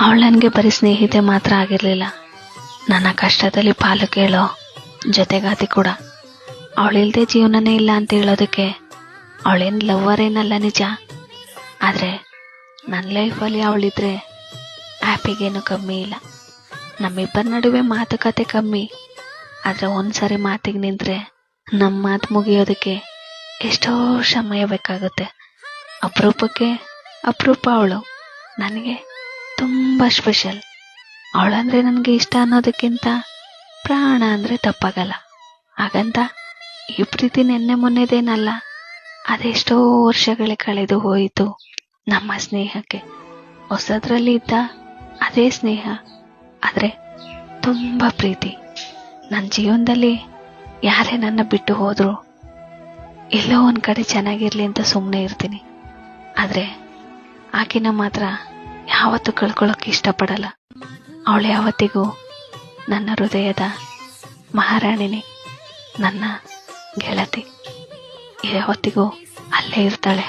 ಅವಳು ನನಗೆ ಬರೀ ಸ್ನೇಹಿತೆ ಮಾತ್ರ ಆಗಿರಲಿಲ್ಲ, ನನ್ನ ಕಷ್ಟದಲ್ಲಿ ಪಾಲು ಕೇಳೋ ಜೊತೆಗಾತಿ ಕೂಡ. ಅವಳಿಲ್ಲದೆ ಜೀವನನೇ ಇಲ್ಲ ಅಂತ ಹೇಳೋದಕ್ಕೆ ಅವಳೇನು ಲವ್ವರ್ ಏನಲ್ಲ ನಿಜ, ಆದರೆ ನನ್ನ ಲೈಫಲ್ಲಿ ಅವಳಿದ್ರೆ ಹ್ಯಾಪಿಗೇನು ಕಮ್ಮಿ ಇಲ್ಲ. ನಮ್ಮಿಬ್ಬರ ನಡುವೆ ಮಾತುಕತೆ ಕಮ್ಮಿ, ಆದರೆ ಒಂದ್ಸರಿ ಮಾತಿಗೆ ನಿಂತರೆ ನಮ್ಮ ಮಾತು ಮುಗಿಯೋದಕ್ಕೆ ಎಷ್ಟೋ ಸಮಯ ಬೇಕಾಗುತ್ತೆ. ಅಪರೂಪಕ್ಕೆ ಅಪರೂಪ ಅವಳು ನನಗೆ ತುಂಬ ಸ್ಪೆಷಲ್. ಅವಳಂದರೆ ನನಗೆ ಇಷ್ಟ ಅನ್ನೋದಕ್ಕಿಂತ ಪ್ರಾಣ ಅಂದರೆ ತಪ್ಪಾಗಲ್ಲ. ಹಾಗಂತ ಈ ಪ್ರೀತಿ ನೆನ್ನೆ ಮೊನ್ನೆದೇನಲ್ಲ, ಅದೆಷ್ಟೋ ವರ್ಷಗಳೇ ಕಳೆದು ಹೋಯಿತು ನಮ್ಮ ಸ್ನೇಹಕ್ಕೆ. ಹೊಸದ್ರಲ್ಲಿ ಇದ್ದ ಅದೇ ಸ್ನೇಹ, ಆದರೆ ತುಂಬ ಪ್ರೀತಿ. ನನ್ನ ಜೀವನದಲ್ಲಿ ಯಾರೇ ನನ್ನ ಬಿಟ್ಟು ಹೋದ್ರು ಎಲ್ಲೋ ಒಂದು ಕಡೆ ಚೆನ್ನಾಗಿರಲಿ ಅಂತ ಸುಮ್ಮನೆ ಇರ್ತೀನಿ, ಆದರೆ ಆಕಿನ ಮಾತ್ರ ಯಾವತ್ತೂ ಕಳ್ಕೊಳ್ಳೋಕೆ ಇಷ್ಟಪಡಲ್ಲ. ಅವಳು ಯಾವತ್ತಿಗೂ ನನ್ನ ಹೃದಯದ ಮಹಾರಾಣಿನಿ, ನನ್ನ ಗೆಳತಿ, ಯಾವತ್ತಿಗೂ ಅಲ್ಲೇ ಇರ್ತಾಳೆ.